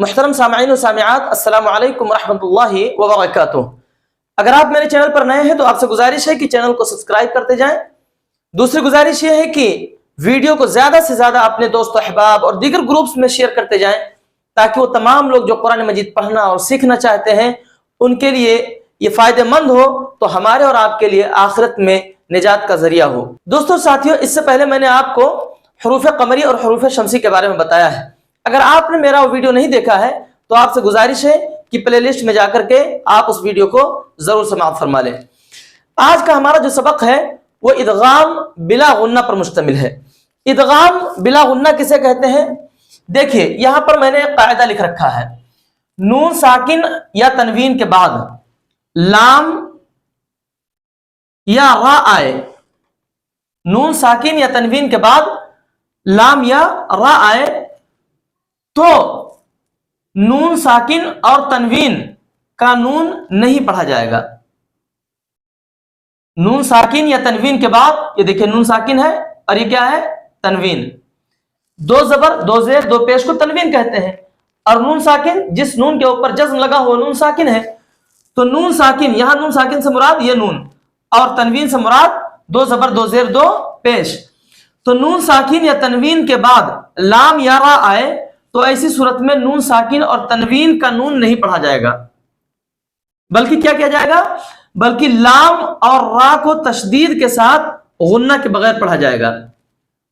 محترم سامعین و سامعات، السلام علیکم ورحمۃ اللہ وبرکاتہ۔ اگر آپ میرے چینل پر نئے ہیں تو آپ سے گزارش ہے کہ چینل کو سبسکرائب کرتے جائیں۔ دوسری گزارش یہ ہے کہ ویڈیو کو زیادہ سے زیادہ اپنے دوست و احباب اور دیگر گروپس میں شیئر کرتے جائیں، تاکہ وہ تمام لوگ جو قرآن مجید پڑھنا اور سیکھنا چاہتے ہیں ان کے لیے یہ فائدہ مند ہو، تو ہمارے اور آپ کے لیے آخرت میں نجات کا ذریعہ ہو۔ دوستو ساتھیو، اس سے پہلے میں نے آپ کو حروف قمری اور حروف شمسی کے بارے میں بتایا ہے۔ اگر آپ نے میرا وہ ویڈیو نہیں دیکھا ہے تو آپ سے گزارش ہے کہ پلے لسٹ میں جا کر کے آپ اس ویڈیو کو ضرور سماعت فرما لیں۔ آج کا ہمارا جو سبق ہے وہ ادغام بلا غنہ پر مشتمل ہے۔ ادغام بلا غنہ کسے کہتے ہیں؟ دیکھیے یہاں پر میں نے ایک قاعدہ لکھ رکھا ہے، نون ساکن یا تنوین کے بعد لام یا را آئے، نون ساکن یا تنوین کے بعد لام یا را آئے تو نون ساکن اور تنوین کا نون نہیں پڑھا جائے گا۔ نون ساکن یا تنوین کے بعد یہ دیکھیں نون ساکن ہے اور یہ کیا ہے؟ تنوین۔ دو زبر دو زیر دو پیش کو تنوین کہتے ہیں، اور نون ساکن جس نون کے اوپر جزم لگا ہوا نون ساکن ہے، تو نون ساکن یہاں نون ساکن سے مراد یہ نون اور تنوین سے مراد دو زبر دو زیر دو پیش۔ تو نون ساکن یا تنوین کے بعد لام یا را آئے تو ایسی صورت میں نون ساکن اور تنوین کا نون نہیں پڑھا جائے گا، بلکہ کیا کیا جائے گا؟ بلکہ لام اور را کو تشدید کے ساتھ غنہ کے بغیر پڑھا جائے گا۔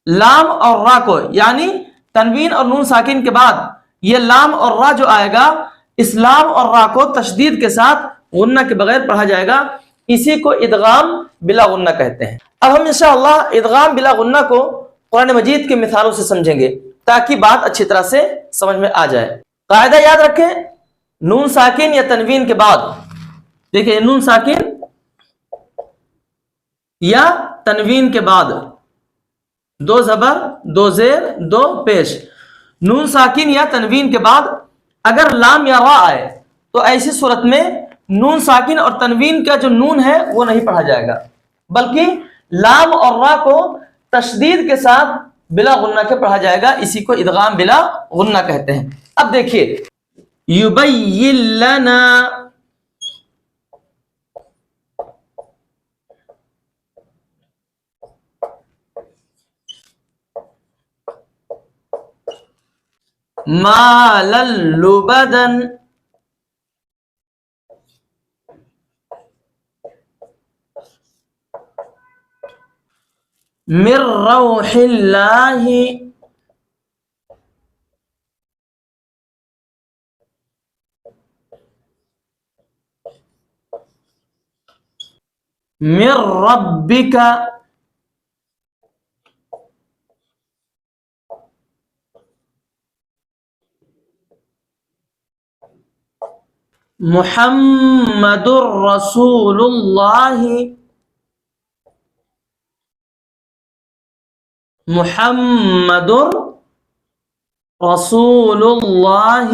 لام اور را کو، یعنی تنوین اور نون ساکن کے بعد یہ لام اور را جو آئے گا، اس لام اور را کو تشدید کے ساتھ غنہ کے بغیر پڑھا جائے گا۔ اسی کو ادغام بلا غنہ کہتے ہیں۔ اب ہم انشاءاللہ ادغام بلا غنہ کو قرآن مجید کے مثالوں سے سمجھیں گے تاکہ بات اچھی طرح سے سمجھ میں آ جائے۔ قاعدہ یاد رکھیں، نون ساکن یا تنوین کے بعد دیکھیں نون ساکن یا تنوین کے بعد دو زبر دو زیر دو پیش، نون ساکن یا تنوین کے بعد اگر لام یا را آئے تو ایسی صورت میں نون ساکن اور تنوین کا جو نون ہے وہ نہیں پڑھا جائے گا، بلکہ لام اور را کو تشدید کے ساتھ بلا غنہ کے پڑھا جائے گا۔ اسی کو ادغام بلا غنہ کہتے ہیں۔ اب دیکھیے یبین لنا، ما للبدن من روح اللہ من ربک محمد رسول اللہ محمد رسول اللہ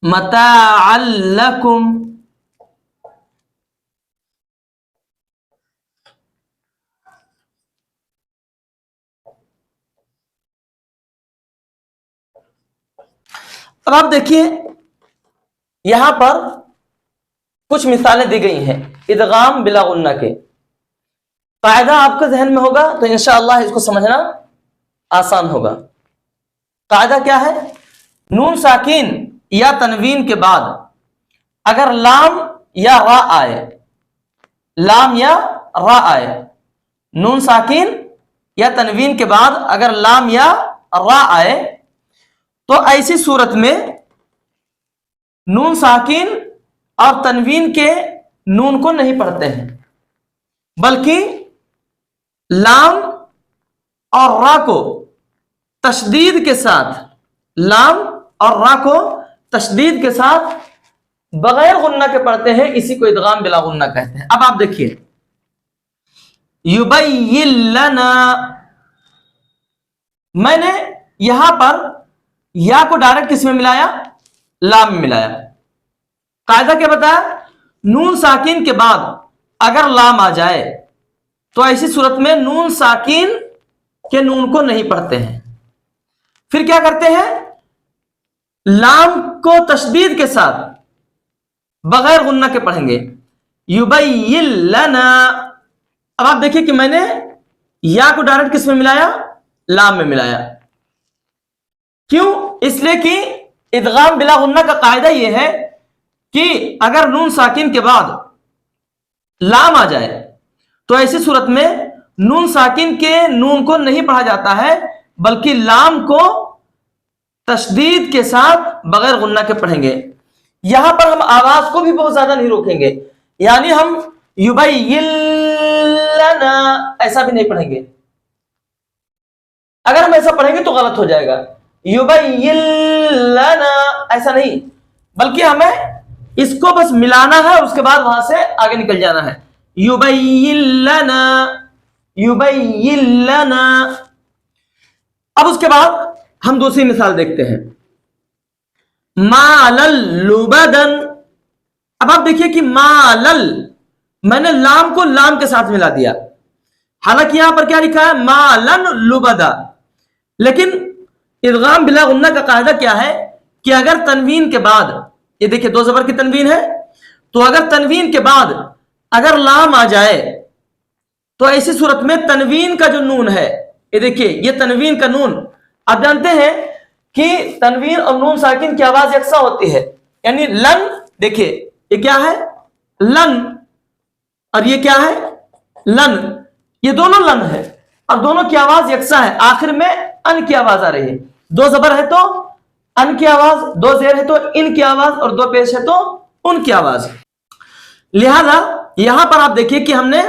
متاعا لکم اب آپ دیکھیے یہاں پر کچھ مثالیں دی گئی ہیں ادغام بلا غنہ کے۔ قاعدہ آپ کے ذہن میں ہوگا تو انشاءاللہ اس کو سمجھنا آسان ہوگا۔ قاعدہ کیا ہے؟ نون ساکین یا تنوین کے بعد اگر لام یا را آئے، لام یا را آئے، نون ساکین یا تنوین کے بعد اگر لام یا را آئے تو ایسی صورت میں نون ساکین اور تنوین کے نون کو نہیں پڑھتے ہیں، بلکہ لام اور را کو تشدید کے ساتھ، لام اور را کو تشدید کے ساتھ بغیر غنہ کے پڑھتے ہیں۔ اسی کو ادغام بلا غنہ کہتے ہیں۔ اب آپ دیکھیے یبین لنا، میں نے یہاں پر یا کو ڈائریکٹ کس میں ملایا؟ لام میں ملایا۔ قاعدہ کیا بتایا؟ نون ساکن کے بعد اگر لام آ جائے تو ایسی صورت میں نون ساکن کے نون کو نہیں پڑھتے ہیں، फिर क्या करते हैं, लाम को तशदीद के साथ बगैर गुन्ना के पढ़ेंगे, युबय्यिन लना। अब आप देखिए कि मैंने या को डायरेक्ट किस में मिलाया, लाम में मिलाया। क्यों? इसलिए कि इदगाम बिला गुन्ना का कायदा यह है कि अगर नून साकिन के बाद लाम आ जाए तो ऐसी सूरत में नून साकिन के नून को नहीं पढ़ा जाता है, बल्कि लाम को तशदीद के साथ बगैर गुन्ना के पढ़ेंगे। यहां पर हम आवाज को भी बहुत ज्यादा नहीं रोकेंगे, यानी हम युबय्यिन लना ऐसा भी नहीं पढ़ेंगे। अगर हम ऐसा पढ़ेंगे तो गलत हो जाएगा, युबय्यिन लना ऐसा नहीं, बल्कि हमें इसको बस मिलाना है, उसके बाद वहां से आगे निकल जाना है, युबय्यिन लना, युबय्यिन लना। अब उसके बाद हम दूसरी मिसाल देखते हैं, मालल लुबदन। अब आप देखिए कि मालल, मैंने लाम को लाम के साथ मिला दिया, हालांकि यहां पर क्या लिखा है, मालन लुबदा। लेकिन इदगाम बिला गुन्ना का कायदा क्या है कि अगर तनवीन के बाद, ये देखिए दो जबर की तनवीन है, तो अगर तनवीन के बाद अगर लाम आ जाए तो ऐसी सूरत में तनवीन का जो नून है, ये देखिए ये तनवीन का नून, आप जानते हैं कि तनवीन और नून साकिन की आवाज यकसा होती है, यानी लन, देखिए ये क्या है, लन, और ये क्या है, लन, ये दोनों लन है और दोनों की आवाज यकसा है। आखिर में अन की आवाज आ रही है, दो जबर है तो अन की आवाज, दो जेर है तो इन की आवाज, और दो पेश है तो उन की आवाज। लिहाजा यहां पर आप देखिए कि हमने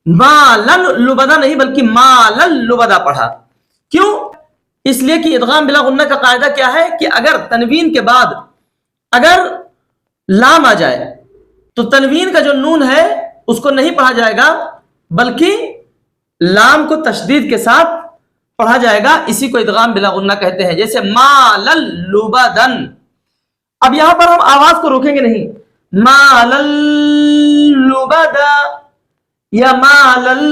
मालन लुबदा नहीं बल्कि मालल लुबदा पढ़ा। क्यों? इसलिए कि इदगाम बिला गुन्ना का कायदा क्या है कि अगर तनवीन के बाद अगर लाम आ जाए तो तनवीन का जो नून है उसको नहीं पढ़ा जाएगा, बल्कि लाम को तशदीद के साथ पढ़ा जाएगा। इसी को इदगाम बिला गुन्ना कहते हैं, जैसे मालल लुबदन। अब यहां पर हम आवाज को रोकेंगे नहीं, मालल लुबदा या मालल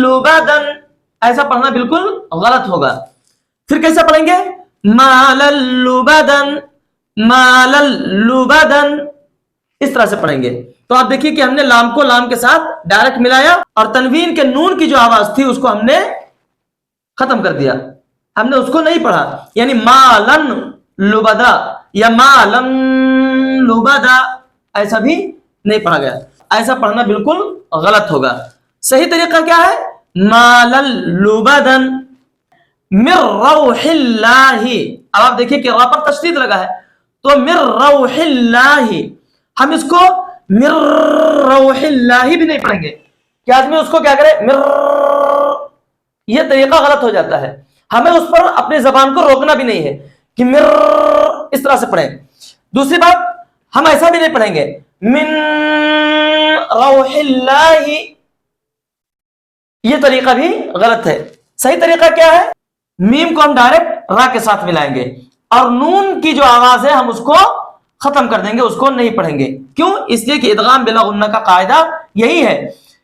लुबदन ऐसा पढ़ना बिल्कुल गलत होगा। फिर कैसे पढ़ेंगे, मालल लुबदन, मालल लुबदन, इस तरह से पढ़ेंगे। तो आप देखिए कि हमने लाम को लाम के साथ डायरेक्ट मिलाया और तनवीन के नून की जो आवाज थी उसको हमने खत्म कर दिया, हमने उसको नहीं पढ़ा, यानी मालन लुबदा या मालन लुबदा ऐसा भी नहीं पढ़ा गया। ऐसा पढ़ना बिल्कुल गलत होगा। सही तरीका क्या है, मालल लुबदन मिर रौहिल्लाही। अब आप देखिए कि रा पर तशदीद लगा है, तो मिर रौहिल्लाही, हम इसको मिर रौहिल्लाही भी नहीं पढ़ेंगे कि आदमी उसको क्या करे मिर, यह तरीका गलत हो जाता है। हमें उस पर अपनी जबान को रोकना भी नहीं है कि मिर इस तरह से पढ़ें। दूसरी बात, हम ऐसा भी नहीं पढ़ेंगे मिन रौहिल्लाही, यह तरीका भी गलत है। सही तरीका क्या है, मीम को हम डायरेक्ट रा के साथ मिलाएंगे और नून की जो आवाज है हम उसको खत्म कर देंगे, उसको नहीं पढ़ेंगे। क्यों? इसलिए कि इदगाम बिला गुन्ना का कायदा यही है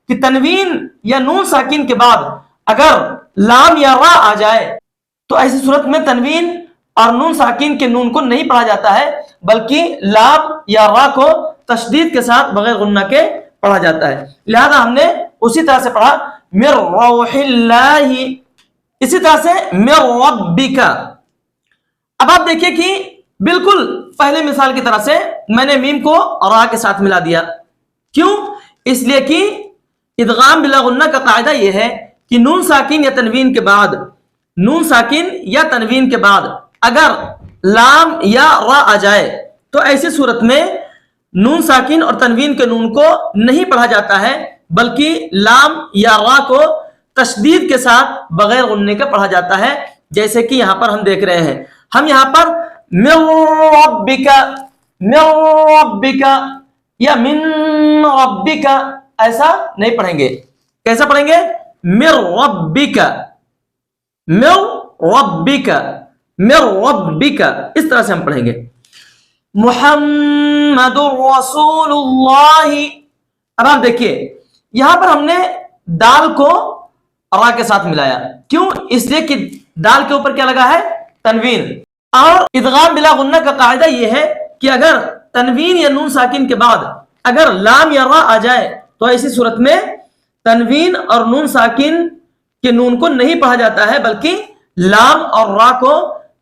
कि तनवीन या नून साकिन के बाद अगर लाम या रा आ जाए तो ऐसी सूरत में तनवीन और नून साकिन के नून को नहीं पढ़ा जाता है, बल्कि लाम या रा को तशदीद के साथ बगैर गुन्ना के पढ़ा जाता है। लिहाजा हमने उसी तरह से पढ़ा मिर रौहिल्लाही, इसी तरह से मिर रब्बिका। अब आप देखिए कि बिल्कुल पहले मिसाल की तरह से मैंने मीम को रा के साथ मिला दिया। क्यों? इसलिए कि इदगाम बिला गुन्ना का कायदा यह है कि नून साकिन या तनवीन के बाद, नून साकिन या तनवीन के बाद अगर लाम या रा आ जाए तो ऐसी सूरत में नून साकिन और तनवीन के नून को नहीं पढ़ा जाता है, बल्कि लाम या रा को तशदीद के साथ बगैर गुन्ने के पढ़ा जाता है। जैसे कि यहां पर हम देख रहे हैं, हम यहां पर मिर रब्बिका, मिर रब्बिका या मिन रब्बिका ऐसा नहीं पढ़ेंगे। कैसा पढ़ेंगे, मिर रब्बिका, मिर रब्बिका, मिर रब्बिका, इस तरह से हम पढ़ेंगे। मुहम्मदुर रसूलुल्लाह। अब आप देखिए यहां पर हमने दाल को रा के साथ मिलाया। क्यों? इसलिए कि दाल के ऊपर क्या लगा है, तनवीन। और इदगाम बिला गुन्ना का कायदा यह है कि अगर तनवीन या नून साकिन के बाद अगर लाम या रा आ जाए तो ऐसी सूरत में तनवीन और नून साकिन के नून को नहीं पढ़ा जाता है, बल्कि लाम और रा को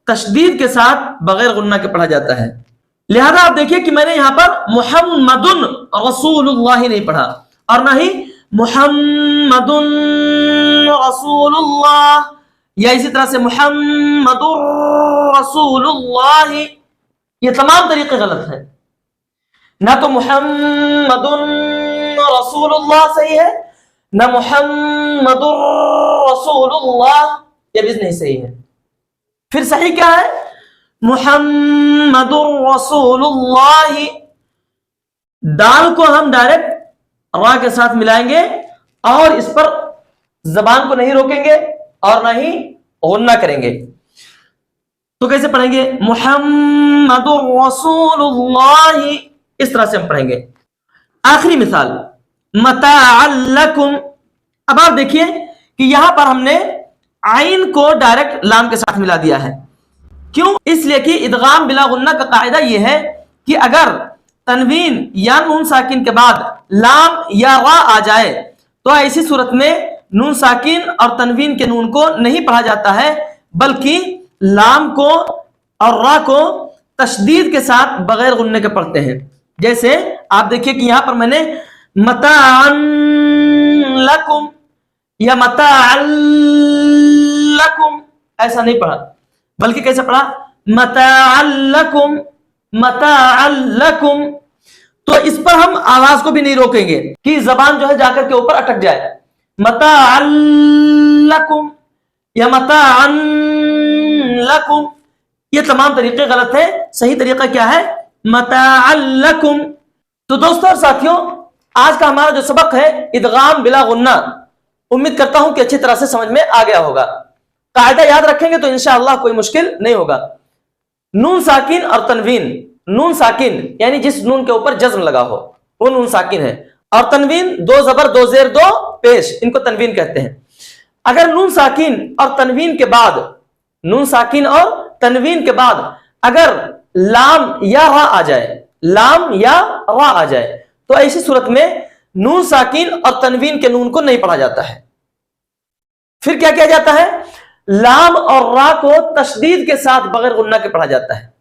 तशदीद के साथ बगैर गुन्ना के पढ़ा जाता है। लिहाजा आप देखिए कि मैंने यहां पर मुहम्मदुन रसूलुल्लाह नहीं पढ़ा और ना ही मुहम्मदुन रसूलुल्लाह, या इसी तरह से मुहम्मदुर रसूलुल्लाह। ये तमाम तरीके गलत हैं। ना तो मुहम्मदुन रसूलुल्लाह सही है, ना मुहम्मदुर रसूलुल्लाह, ये भी नहीं सही है। फिर सही क्या है? मुहम्मदुर रसूलुल्लाह। दाल को हम डायरेक्ट रा के साथ मिलाएंगे और इस पर जबान को नहीं रोकेंगे और ना ही गुन्ना करेंगे। तो कैसे पढ़ेंगे? मुहम्मदुर रसूलुल्लाह, इस तरह से हम पढ़ेंगे। आखिरी मिसाल मताअल लकुम। अब आप देखिए कि यहां पर हमने आइन को डायरेक्ट लाम के साथ मिला दिया है। क्यों? इसलिए कि इदगाम बिला गुन्ना का कायदा यह है कि अगर तनवीन या नून साकिन के बाद लाम या रा आ जाए तो ऐसी सूरत में नून साकिन और तनवीन के नून को नहीं पढ़ा जाता है, बल्कि लाम को और रा को तशदीद के साथ बगैर गुन्ने के पढ़ते हैं। जैसे आप देखिए कि यहां पर मैंने मताअन लकुम या मताअल लकुम ऐसा नहीं पढ़ा, बल्कि कैसे पढ़ा? मताअल लकुम, मताअल लकुम। तो इस पर हम आवाज को भी नहीं रोकेंगे कि जबान जो है जाकर के ऊपर अटक जाए। मताअल लकुम या मताअन लकुम, ये तमाम तरीके गलत है। सही तरीका क्या है? मताअल लकुम। तो दोस्तों और साथियों, आज का हमारा जो सबक है इदगाम बिला गुन्ना, उम्मीद करता हूं कि अच्छी तरह से समझ में आ गया होगा। कायदा याद रखेंगे तो इंशाअल्लाह कोई मुश्किल नहीं होगा। नून साकिन और तनवीन, नून साकिन यानी जिस नून के ऊपर जज्म लगा हो वो नून साकिन है, और तनवीन दो जबर दो जेर दो पेश, इनको तनवीन कहते हैं। अगर नून साकिन और तनवीन के बाद, नून साकिन और तनवीन के बाद अगर लाम या रा आ जाए, लाम या रा आ जाए तो ऐसी सूरत में नून साकिन और तनवीन के नून को नहीं पढ़ा जाता है। फिर क्या किया जाता है? लाम और रा को तशदीद के साथ बगैर गुन्ना के पढ़ा जाता है।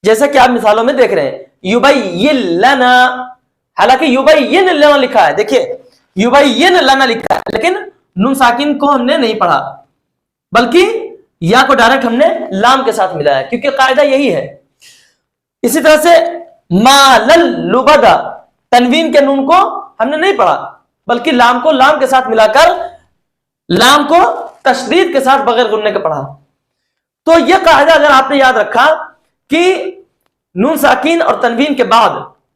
जैसा कि आप मिसालों में देख रहे हैं, युबय्यिन लना, हालांकि युबय्यिन लना लिखा है, देखिए युबय्यिन लना लिखा है, लेकिन नून साकिन को हमने नहीं पढ़ा, बल्कि या को डायरेक्ट हमने लाम के साथ मिलाया, क्योंकि कायदा यही है। इसी तरह से मालल लुबदा, तनवीन के नून को हमने नहीं पढ़ा, बल्कि लाम को लाम के साथ मिलाकर लाम को तशदीद के साथ बगैर गुन्ने के पढ़ा। तो यह कायदा अगर आपने याद रखा कि नून साकिन और तनवीन के बाद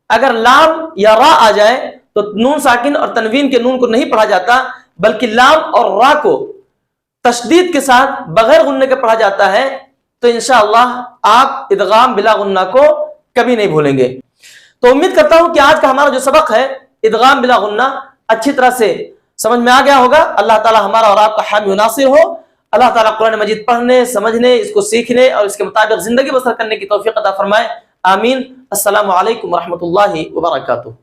अगर लाम या रा आ जाए तो नून साकिन और तनवीन के नून को नहीं पढ़ा जाता, बल्कि लाम और रा को तशदीद के साथ बगैर गुन्ने के पढ़ा जाता है, तो इंशाअल्लाह आप इदगाम बिला गुन्ना को कभी नहीं भूलेंगे। तो उम्मीद करता हूं कि आज का हमारा जो सबक है इदगाम बिला गुन्ना अच्छी तरह से समझ में आ गया होगा। अल्लाह ताला हमारा और आपका हामी नासिर हो। अल्लाह ताला कुरान मजीद पढ़ने, समझने, इसको सीखने और इसके मुताबिक जिंदगी बसर करने की तौफीक अता फरमाए। आमीन। अस्सलामु अलैकुम व रहमतुल्लाहि व बरकातुहू।